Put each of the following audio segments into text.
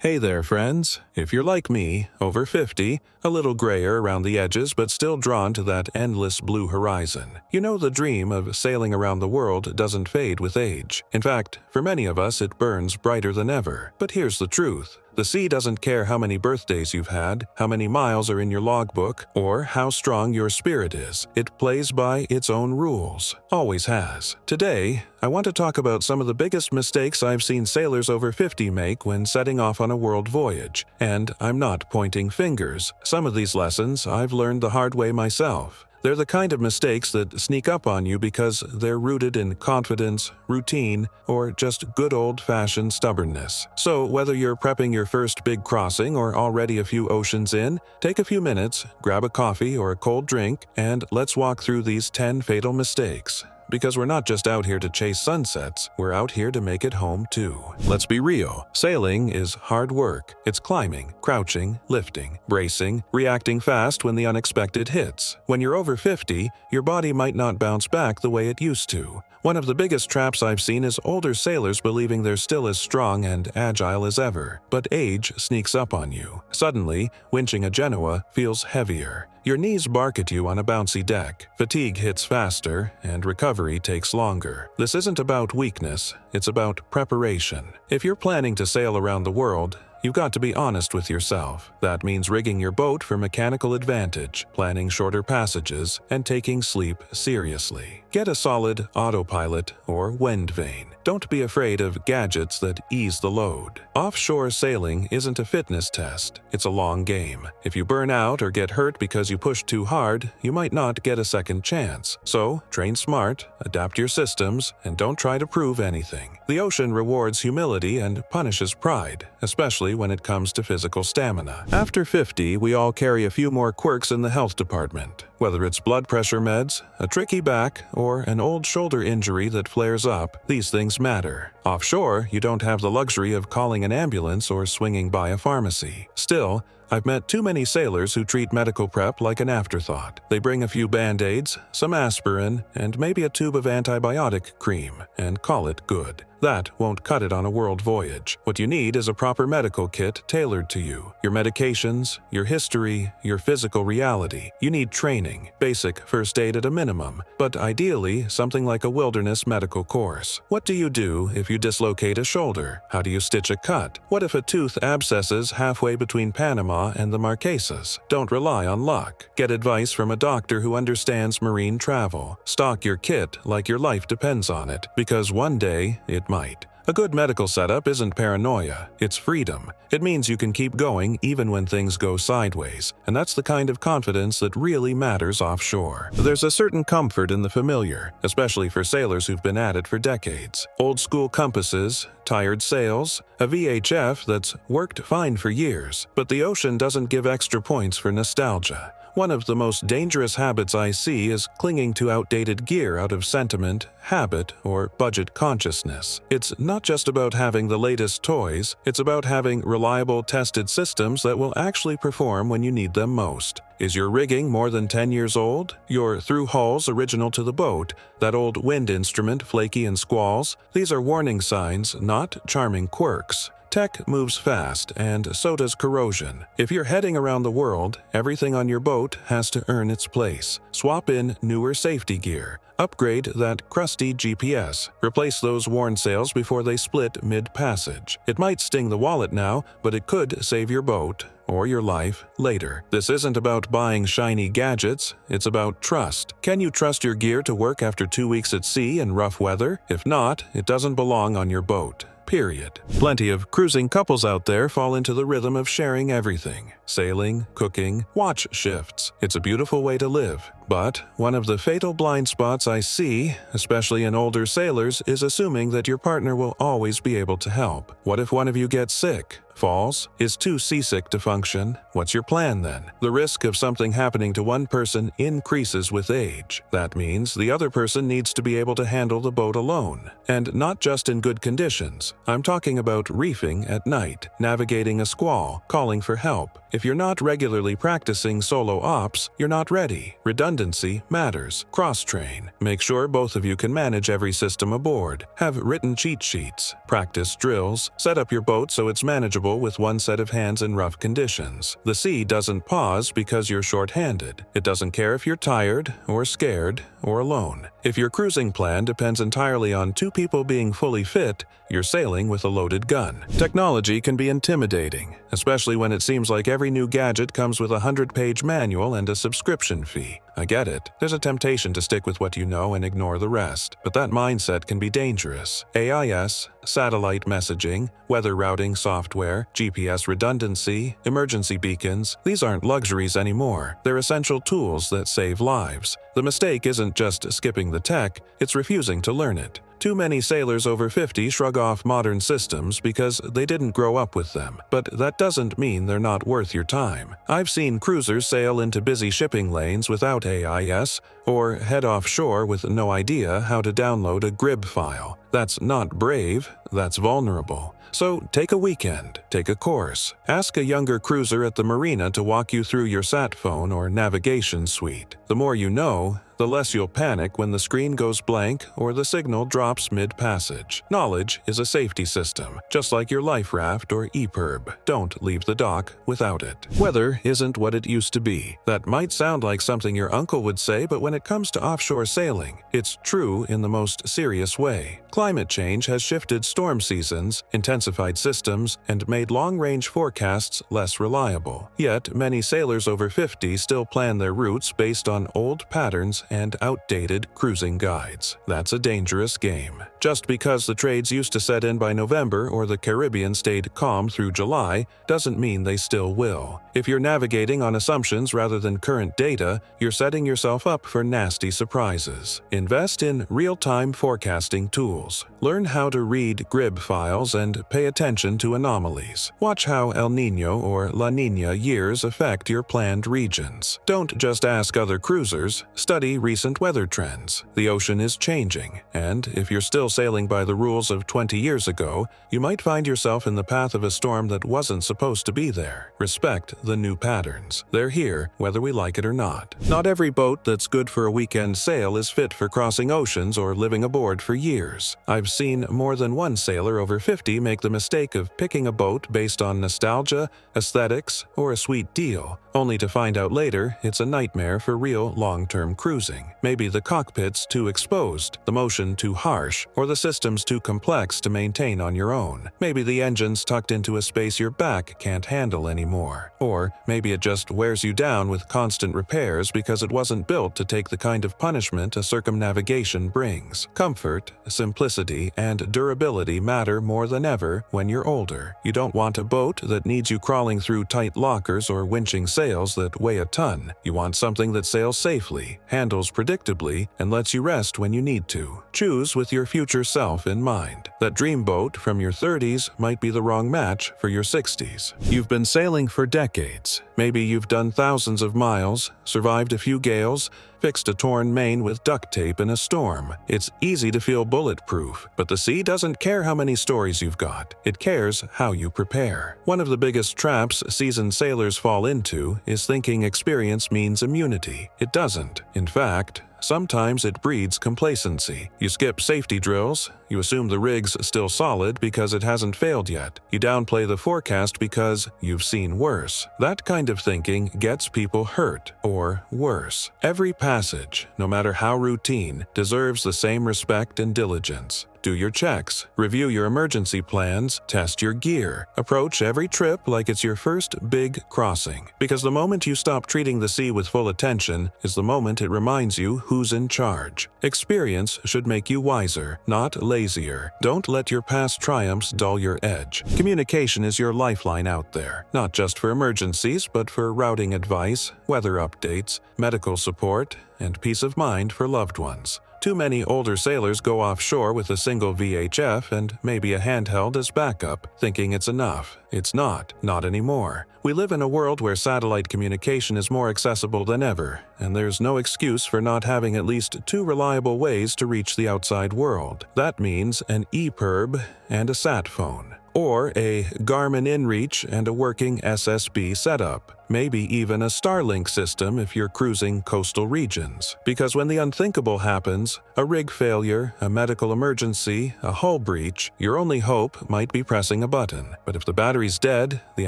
Hey there, friends. If you're like me, over 50, a little grayer around the edges but still drawn to that endless blue horizon, you know the dream of sailing around the world doesn't fade with age. In fact, for many of us it burns brighter than ever. But here's the truth. The sea doesn't care how many birthdays you've had, how many miles are in your logbook, or how strong your spirit is. It plays by its own rules. Always has. Today, I want to talk about some of the biggest mistakes I've seen sailors over 50 make when setting off on a world voyage. And I'm not pointing fingers. Some of these lessons I've learned the hard way myself. They're the kind of mistakes that sneak up on you because they're rooted in confidence, routine, or just good old-fashioned stubbornness. So whether you're prepping your first big crossing or already a few oceans in, take a few minutes, grab a coffee or a cold drink, and let's walk through these 10 fatal mistakes. Because we're not just out here to chase sunsets, we're out here to make it home too. Let's be real. Sailing is hard work. It's climbing, crouching, lifting, bracing, reacting fast when the unexpected hits. When you're over 50, your body might not bounce back the way it used to. One of the biggest traps I've seen is older sailors believing they're still as strong and agile as ever. But age sneaks up on you. Suddenly, winching a Genoa feels heavier. Your knees bark at you on a bouncy deck, fatigue hits faster, and recovery takes longer. This isn't about weakness, it's about preparation. If you're planning to sail around the world, you've got to be honest with yourself. That means rigging your boat for mechanical advantage, planning shorter passages, and taking sleep seriously. Get a solid autopilot or wind vane. Don't be afraid of gadgets that ease the load. Offshore sailing isn't a fitness test. It's a long game. If you burn out or get hurt because you pushed too hard, you might not get a second chance. So, train smart, adapt your systems, and don't try to prove anything. The ocean rewards humility and punishes pride, especially when it comes to physical stamina. After 50, we all carry a few more quirks in the health department. Whether it's blood pressure meds, a tricky back, or an old shoulder injury that flares up, these things matter. Offshore, you don't have the luxury of calling an ambulance or swinging by a pharmacy. Still, I've met too many sailors who treat medical prep like an afterthought. They bring a few Band-Aids, some aspirin, and maybe a tube of antibiotic cream, and call it good. That won't cut it on a world voyage. What you need is a proper medical kit tailored to you. Your medications, your history, your physical reality. You need training, basic first aid at a minimum, but ideally something like a wilderness medical course. What do you do if you dislocate a shoulder? How do you stitch a cut? What if a tooth abscesses halfway between Panama and the Marquesas? Don't rely on luck. Get advice from a doctor who understands marine travel. Stock your kit like your life depends on it, because one day it might. A good medical setup isn't paranoia, it's freedom. It means you can keep going even when things go sideways, and that's the kind of confidence that really matters offshore. There's a certain comfort in the familiar, especially for sailors who've been at it for decades. Old-school compasses, tired sails, a VHF that's worked fine for years, but the ocean doesn't give extra points for nostalgia. One of the most dangerous habits I see is clinging to outdated gear out of sentiment, habit, or budget consciousness. It's not just about having the latest toys, it's about having reliable, tested systems that will actually perform when you need them most. Is your rigging more than 10 years old? Your through hulls original to the boat? That old wind instrument flaky in squalls? These are warning signs, not charming quirks. Tech moves fast, and so does corrosion. If you're heading around the world, everything on your boat has to earn its place. Swap in newer safety gear. Upgrade that crusty GPS. Replace those worn sails before they split mid-passage. It might sting the wallet now, but it could save your boat or your life later. This isn't about buying shiny gadgets, it's about trust. Can you trust your gear to work after 2 weeks at sea in rough weather? If not, it doesn't belong on your boat. Period. Plenty of cruising couples out there fall into the rhythm of sharing everything. Sailing, cooking, watch shifts. It's a beautiful way to live. But one of the fatal blind spots I see, especially in older sailors, is assuming that your partner will always be able to help. What if one of you gets sick? Falls? Is too seasick to function? What's your plan then? The risk of something happening to one person increases with age. That means the other person needs to be able to handle the boat alone. And not just in good conditions. I'm talking about reefing at night, navigating a squall, calling for help. If you're not regularly practicing solo ops, you're not ready. Redundancy matters. Cross-train. Make sure both of you can manage every system aboard. Have written cheat sheets. Practice drills. Set up your boat so it's manageable with one set of hands in rough conditions. The sea doesn't pause because you're short-handed. It doesn't care if you're tired, or scared, or alone. If your cruising plan depends entirely on two people being fully fit, you're sailing with a loaded gun. Technology can be intimidating, especially when it seems like every new gadget comes with a 100-page manual and a subscription fee. I get it. There's a temptation to stick with what you know and ignore the rest, but that mindset can be dangerous. AIS, satellite messaging, weather routing software, GPS redundancy, emergency beacons, these aren't luxuries anymore. They're essential tools that save lives. The mistake isn't just skipping the tech, it's refusing to learn it. Too many sailors over 50 shrug off modern systems because they didn't grow up with them, but that doesn't mean they're not worth your time. I've seen cruisers sail into busy shipping lanes without AIS, or head offshore with no idea how to download a GRIB file. That's not brave, that's vulnerable. So take a weekend, take a course. Ask a younger cruiser at the marina to walk you through your sat phone or navigation suite. The more you know, the less you'll panic when the screen goes blank or the signal drops mid-passage. Knowledge is a safety system, just like your life raft or EPIRB. Don't leave the dock without it. Weather isn't what it used to be. That might sound like something your uncle would say, but when it comes to offshore sailing, it's true in the most serious way. Climate change has shifted storm seasons, intensified systems, and made long-range forecasts less reliable. Yet, many sailors over 50 still plan their routes based on old patterns and outdated cruising guides. That's a dangerous game. Just because the trades used to set in by November or the Caribbean stayed calm through July doesn't mean they still will. If you're navigating on assumptions rather than current data, you're setting yourself up for nasty surprises. Invest in real-time forecasting tools. Learn how to read GRIB files and pay attention to anomalies. Watch how El Niño or La Niña years affect your planned regions. Don't just ask other cruisers, study recent weather trends. The ocean is changing, and if you're still sailing by the rules of 20 years ago, you might find yourself in the path of a storm that wasn't supposed to be there. Respect the new patterns. They're here, whether we like it or not. Not every boat that's good for a weekend sail is fit for crossing oceans or living aboard for years. I've seen more than one sailor over 50 make the mistake of picking a boat based on nostalgia, aesthetics, or a sweet deal, only to find out later it's a nightmare for real long-term cruising. Maybe the cockpit's too exposed, the motion too harsh, or the system's too complex to maintain on your own. Maybe the engine's tucked into a space your back can't handle anymore. Or maybe it just wears you down with constant repairs because it wasn't built to take the kind of punishment a circumnavigation brings. Comfort, simplicity, and durability matter more than ever when you're older. You don't want a boat that needs you crawling through tight lockers or winching sails that weigh a ton. You want something that sails safely, handles predictably, and lets you rest when you need to. Choose with your future self in mind. That dream boat from your 30s might be the wrong match for your 60s. You've been sailing for decades. Maybe you've done thousands of miles, survived a few gales, fixed a torn main with duct tape in a storm. It's easy to feel bulletproof, but the sea doesn't care how many stories you've got. It cares how you prepare. One of the biggest traps seasoned sailors fall into is thinking experience means immunity. It doesn't. In fact, sometimes it breeds complacency. You skip safety drills, you assume the rig's still solid because it hasn't failed yet. You downplay the forecast because you've seen worse. That kind of thinking gets people hurt, or worse. Every passage, no matter how routine, deserves the same respect and diligence. Do your checks, review your emergency plans, test your gear. Approach every trip like it's your first big crossing. Because the moment you stop treating the sea with full attention is the moment it reminds you who's in charge. Experience should make you wiser, not lazier. Don't let your past triumphs dull your edge. Communication is your lifeline out there, not just for emergencies, but for routing advice, weather updates, medical support, and peace of mind for loved ones. Too many older sailors go offshore with a single VHF and maybe a handheld as backup, thinking it's enough. It's not anymore. We live in a world where satellite communication is more accessible than ever, and there's no excuse for not having at least 2 reliable ways to reach the outside world. That means an EPIRB and a sat phone. or a Garmin InReach and a working SSB setup. Maybe even a Starlink system if you're cruising coastal regions. Because when the unthinkable happens, a rig failure, a medical emergency, a hull breach, your only hope might be pressing a button. But if the battery's dead, the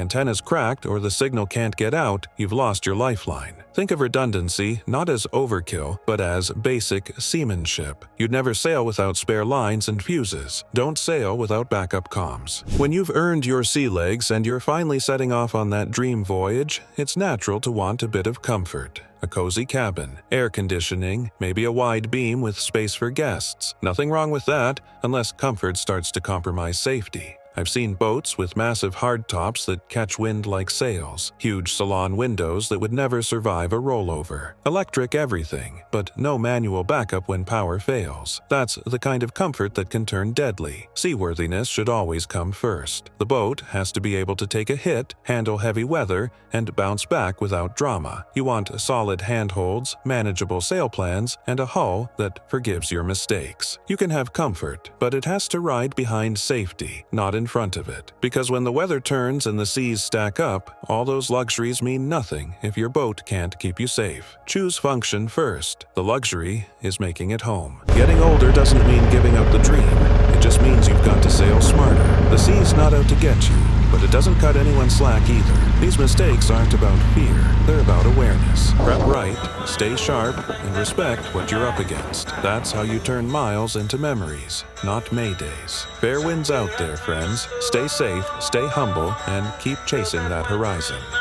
antenna's cracked, or the signal can't get out, you've lost your lifeline. Think of redundancy not as overkill, but as basic seamanship. You'd never sail without spare lines and fuses. Don't sail without backup comms. When you've earned your sea legs and you're finally setting off on that dream voyage, it's natural to want a bit of comfort. A cozy cabin, air conditioning, maybe a wide beam with space for guests. Nothing wrong with that, unless comfort starts to compromise safety. I've seen boats with massive hardtops that catch wind like sails, huge salon windows that would never survive a rollover, electric everything, but no manual backup when power fails. That's the kind of comfort that can turn deadly. Seaworthiness should always come first. The boat has to be able to take a hit, handle heavy weather, and bounce back without drama. You want solid handholds, manageable sail plans, and a hull that forgives your mistakes. You can have comfort, but it has to ride behind safety, not in front of it. Because when the weather turns and the seas stack up, all those luxuries mean nothing if your boat can't keep you safe. Choose function first. The luxury is making it home. Getting older doesn't mean giving up the dream. It just means you've got to sail smarter. The sea's not out to get you, but it doesn't cut anyone slack either. These mistakes aren't about fear, they're about awareness. Prep right, stay sharp, and respect what you're up against. That's how you turn miles into memories, not maydays. Fair winds out there, friends. Stay safe, stay humble, and keep chasing that horizon.